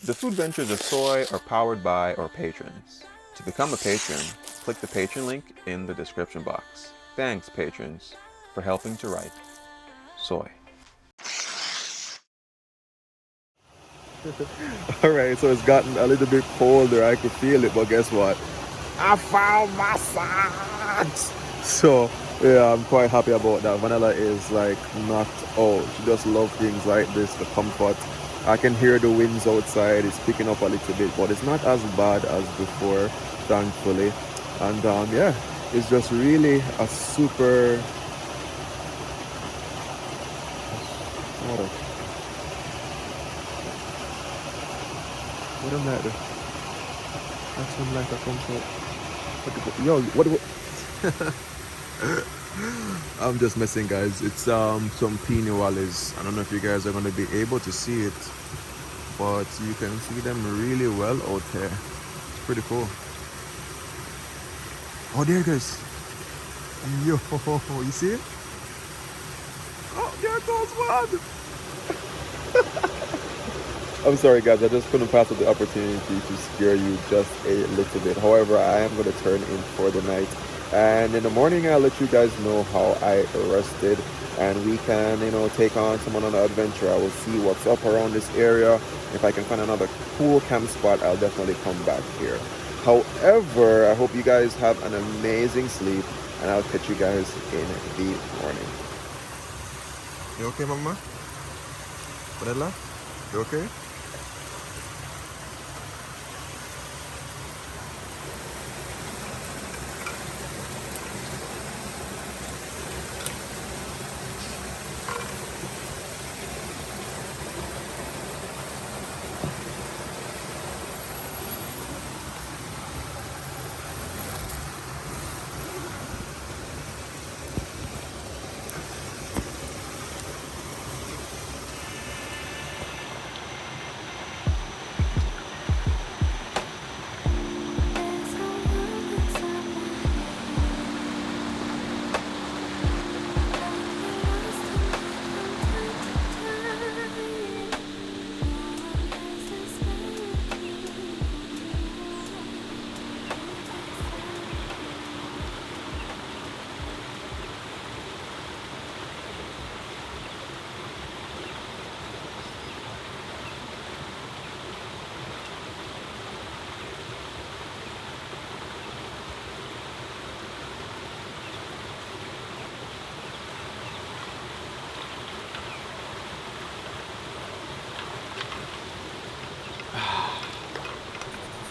The food ventures of Soai are powered by our patrons. To become a patron, click the patron link in the description box. Thanks, patrons, for helping to write Soai. Alright, so it's gotten a little bit colder. I could feel it, but guess what? I found my socks! So, yeah, I'm quite happy about that. Vanilla is like knocked out. She just loves things like this, the comfort. I can hear the winds outside. It's picking up a little bit, but it's not as bad as before, thankfully. And yeah, it's just really a super. What am I? That's some like a comfort. Yo, what? I'm just messing, guys. It's some pino wallies. I don't know if you guys are gonna be able to see it, but you can see them really well out there. It's pretty cool. Oh, there it goes. Yo, you see it? Oh, there goes one. I'm sorry, guys. I just couldn't pass up the opportunity to scare you just a little bit. However, I am going to turn in for the night. And in the morning, I'll let you guys know how I rested. And we can, take on some another adventure. I will see what's up around this area. If I can find another cool camp spot, I'll definitely come back here. However, I hope you guys have an amazing sleep. And I'll catch you guys in the morning. You okay, Mama? Vanilla? You okay?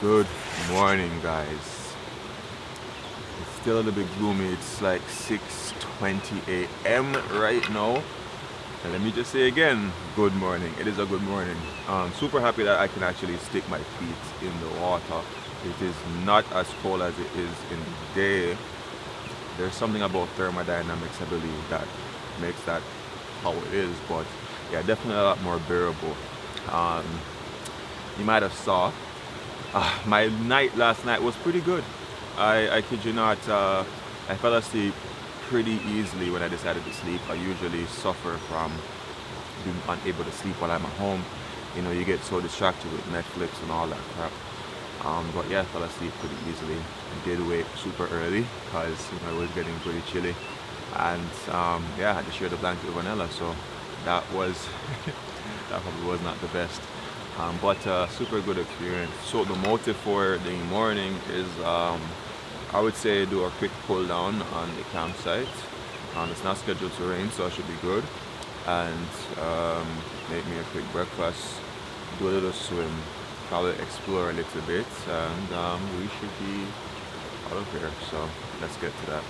Good morning, guys. It's still a little bit gloomy. It's like 6:20 a.m. right now. And let me just say again, good morning. It is a good morning. Super happy that I can actually stick my feet in the water. It is not as cold as it is in the day. There's something about thermodynamics, I believe, that makes that how it is. But yeah, definitely a lot more bearable. You might have saw my night last night was pretty good. I kid you not, I fell asleep pretty easily when I decided to sleep. I usually suffer from being unable to sleep while I'm at home. You get so distracted with Netflix and all that crap. But yeah, I fell asleep pretty easily. I did wake super early because it was getting pretty chilly. And yeah, I had to share the blanket with Vanilla, so that was that probably was not the best. But super good experience. So the motive for the morning is, I would say, do a quick pull down on the campsite. It's not scheduled to rain, so I should be good. And make me a quick breakfast, do a little swim, probably explore a little bit, and we should be out of here. So let's get to that.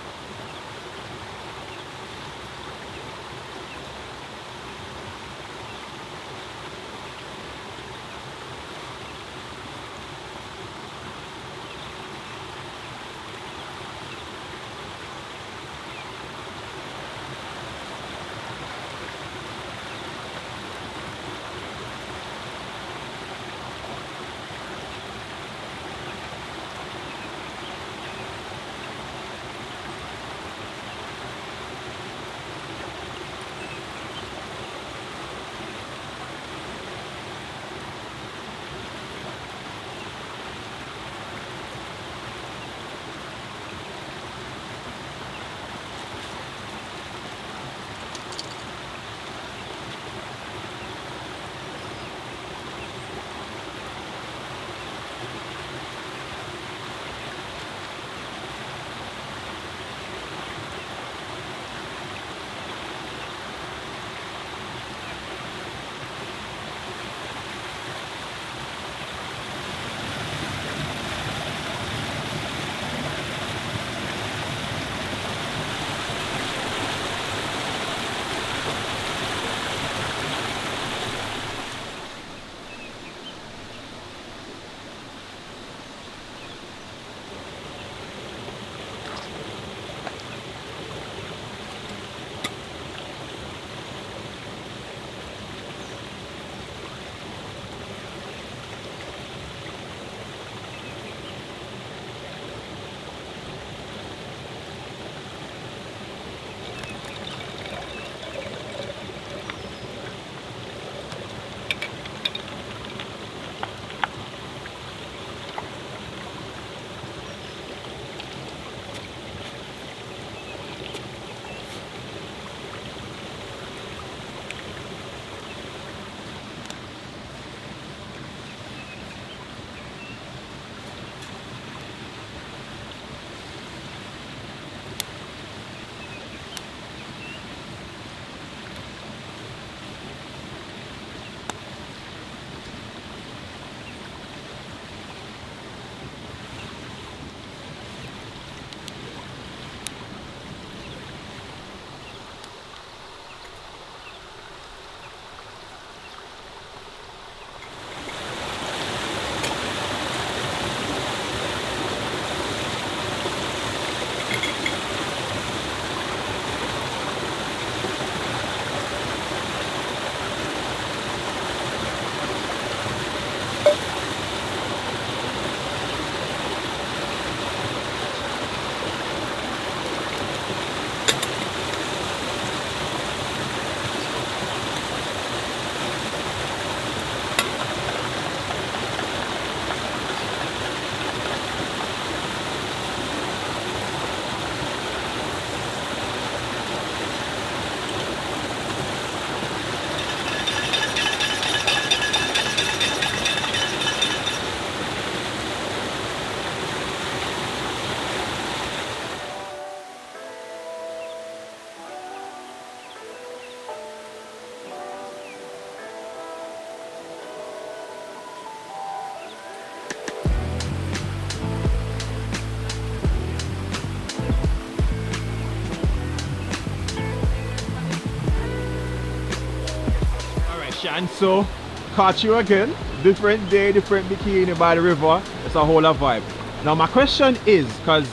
question. So, caught you again. Different day, different bikini by the river. It's a whole lot vibe. Now my question is, because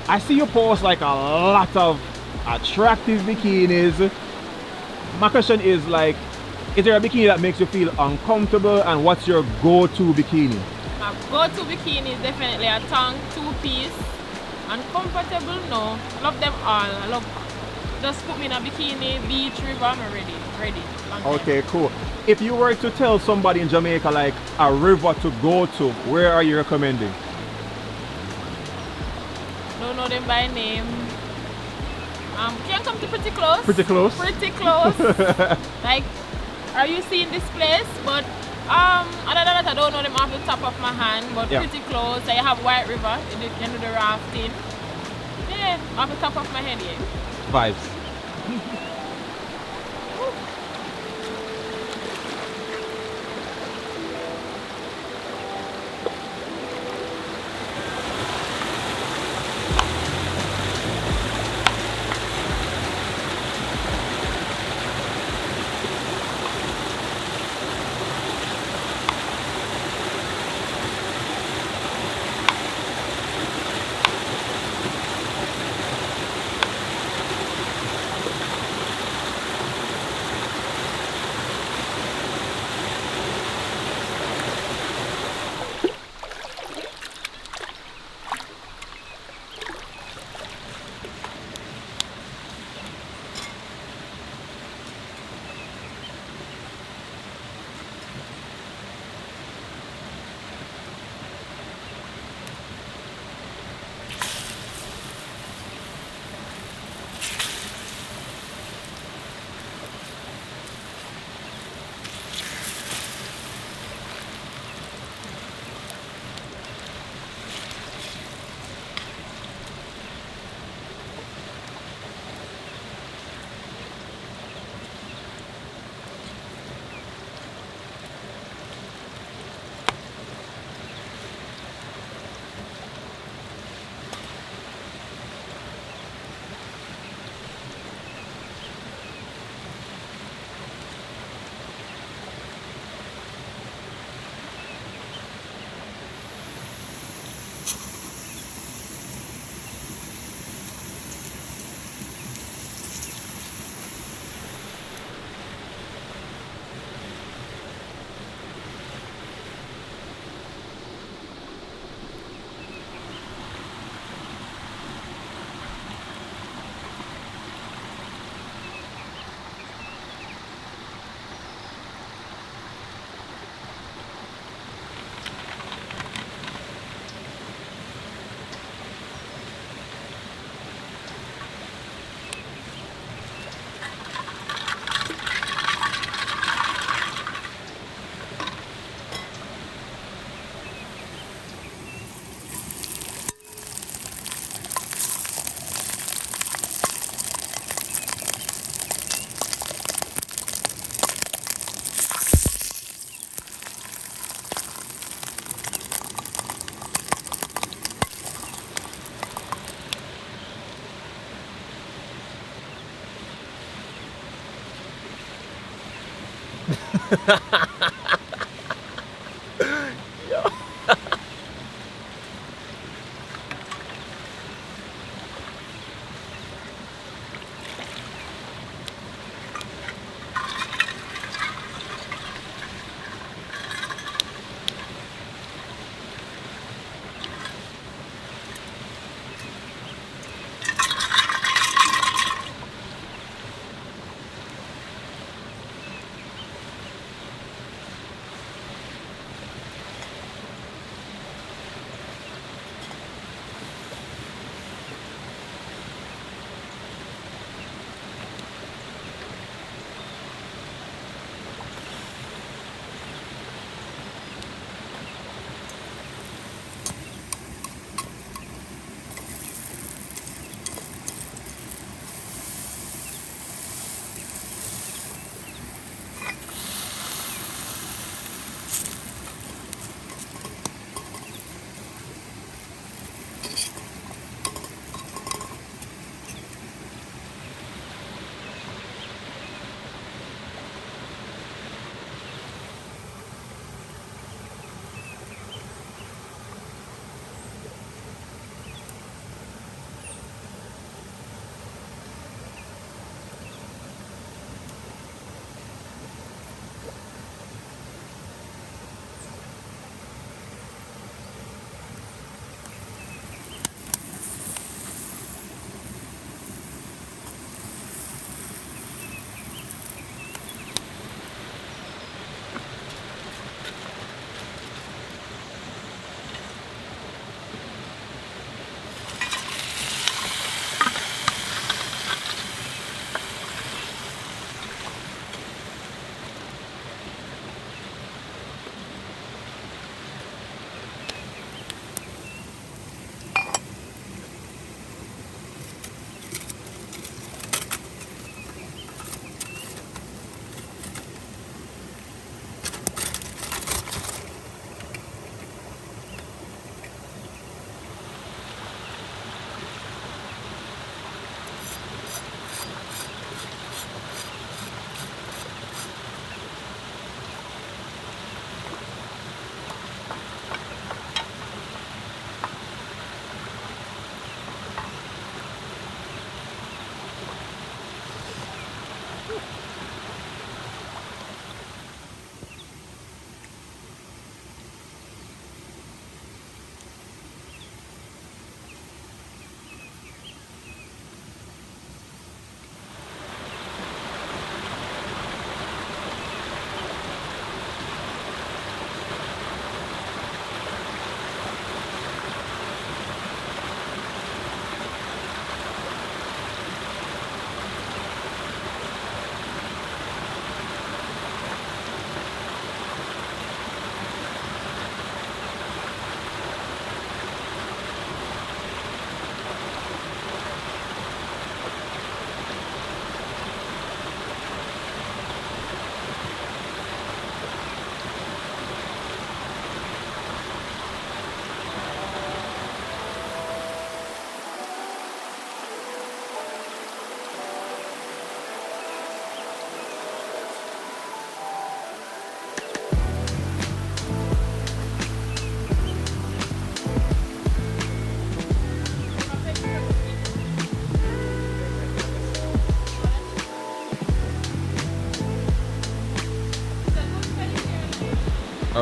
I see you post like a lot of attractive bikinis. My question is like, is there a bikini that makes you feel uncomfortable, and what's your go-to bikini? My go-to bikini is definitely a tongue, two-piece. Uncomfortable, no. Love them all. I love. Just put me in a bikini, beach, river, I'm ready. Ready. Okay, cool. If you were to tell somebody in Jamaica like a river to go to, where are you recommending? Don't know them by name. Can come to Pretty Close. Pretty Close? Pretty Close. Like, are you seeing this place? But other than that, I don't know them off the top of my hand. But yeah. Pretty Close. I have White River. You can do the rafting. Yeah, off the top of my head, yeah. Vibes.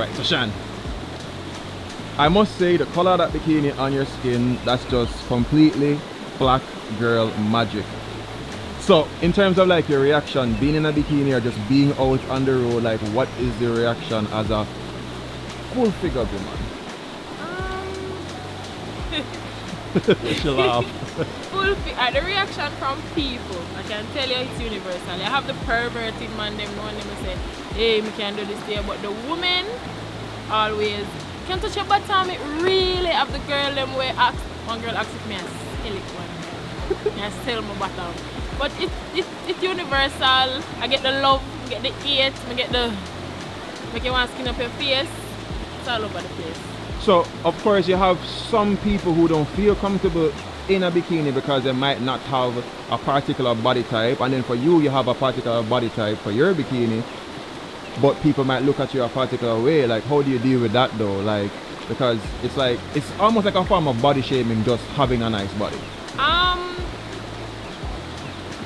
Alright, so Shan, I must say the color of that bikini on your skin, that's just completely black girl magic. So in terms of like your reaction, being in a bikini or just being out on the road, like what is the reaction as a full figure woman? She laugh. The reaction from people, I can tell you it's universal. I have the perverted man, them know, and them say, hey, me can do this there, but the woman always can touch your bottom. It really have the girl them way ask. One girl asked if me I sell it one. I sell my bottom. But it's universal. I get the love, I get the hate, I get the make you want to skin up your face. It's all over the place. So of course you have some people who don't feel comfortable in a bikini because they might not have a particular body type, and then for you, you have a particular body type for your bikini, but people might look at you a particular way. Like, how do you deal with that though? Like, because it's like, it's almost like a form of body shaming, just having a nice body.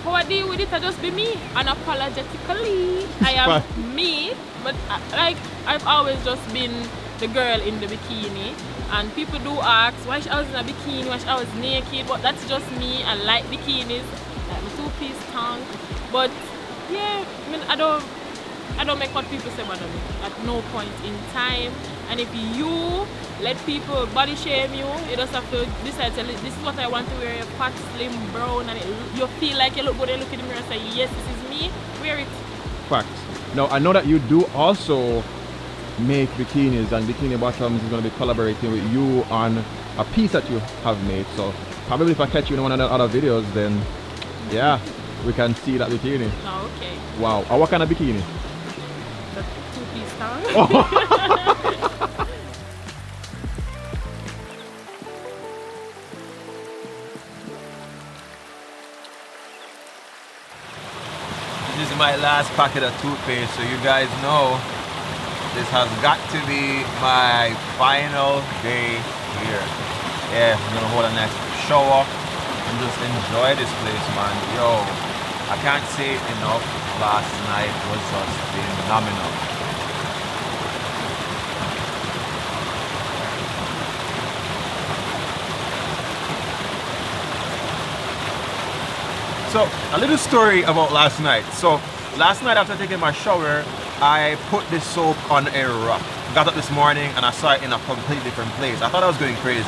How I deal with it, I just be me, unapologetically. I am me, but like I've always just been the girl in the bikini, and people do ask why I was in a bikini, why I was naked, but that's just me. I like bikinis, like my two-piece tongue, but yeah, I mean, I don't make what people say about me at no point in time. And if you let people body shame you, you just have to decide to, this is what I want to wear, a fat, slim, brown, and you feel like you look good, you look in the mirror and say, yes, this is me, wear it. Facts. Now I know that you do also make bikinis, and Bikini Bottoms is going to be collaborating with you on a piece that you have made. So probably if I catch you in one of the other videos, then yeah, we can see that bikini. Oh, okay. Wow. What kind of bikini? The two-piece tongue. This is my last packet of toothpaste, so you guys know this has got to be my final day here. Yeah, I'm gonna hold a nice shower and just enjoy this place, man. Yo, I can't say it enough. Last night was just phenomenal. So, a little story about last night. So, last night after taking my shower, I put this soap on a rock. Got up this morning and I saw it in a completely different place. I thought I was going crazy.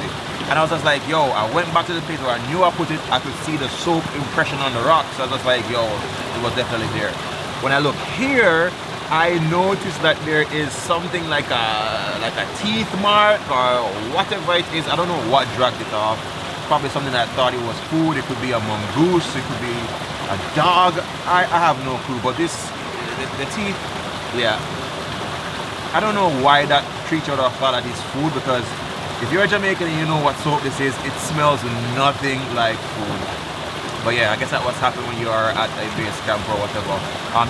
And I was just like, yo, I went back to the place where I knew I put it. I could see the soap impression on the rock. So I was just like, yo, it was definitely there. When I look here, I noticed that there is something like a teeth mark or whatever it is. I don't know what dragged it off. Probably something that I thought it was food. It could be a mongoose. It could be a dog. I have no clue. But this, the teeth, yeah. I don't know why that creature would have thought that it's food, because if you're Jamaican and you know what soap this is, it smells nothing like food. But yeah, I guess that's what's happened when you are at a base camp or whatever.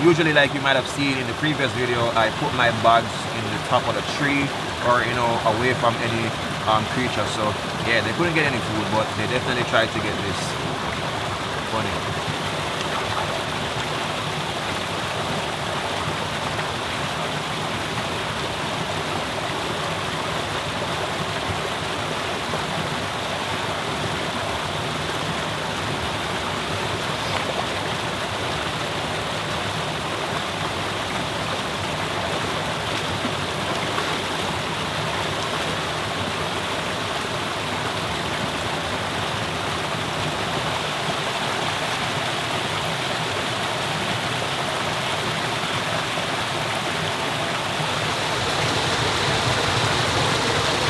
Usually, like you might have seen in the previous video, I put my bags in the top of the tree, or you know, away from any creature. So yeah, they couldn't get any food, but they definitely tried to get this. Funny.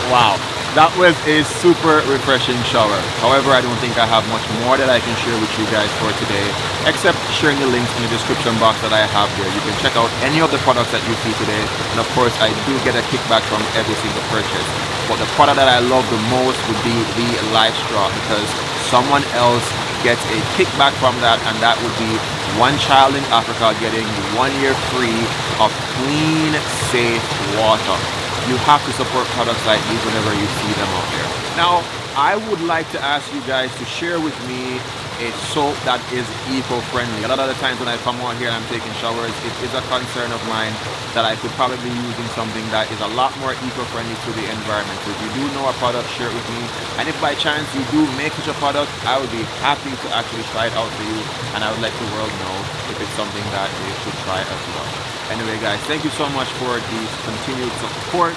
Wow, that was a super refreshing shower. However, I don't think I have much more that I can share with you guys for today, except sharing the links in the description box that I have there. You can check out any of the products that you see today, and of course I do get a kickback from every single purchase. But the product that I love the most would be the life straw, because someone else gets a kickback from that, and that would be one child in Africa getting 1 year free of clean, safe water. You have to support products like these whenever you see them out there. Now, I would like to ask you guys to share with me a soap that is eco-friendly. A lot of the times when I come out here and I'm taking showers, it is a concern of mine that I could probably be using something that is a lot more eco-friendly to the environment. So if you do know a product, share it with me. And if by chance you do make such a product, I would be happy to actually try it out for you, and I would let the world know if it's something that they should try as well. Anyway guys, thank you so much for the continued support,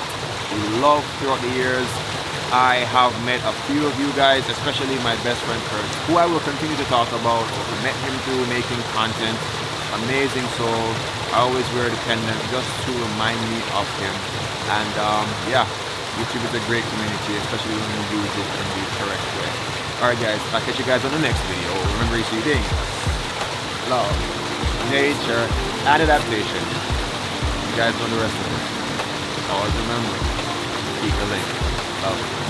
the love throughout the years. I have met a few of you guys, especially my best friend Kurt, who I will continue to talk about. I met him through making content. Amazing soul. I always wear the pendant just to remind me of him. And yeah, YouTube is a great community, especially when you use it in the correct way. Alright guys, I'll catch you guys on the next video. Remember, you see things, love, nature, and adaptation. You guys know the rest of it. Always remember, keep the link. Love.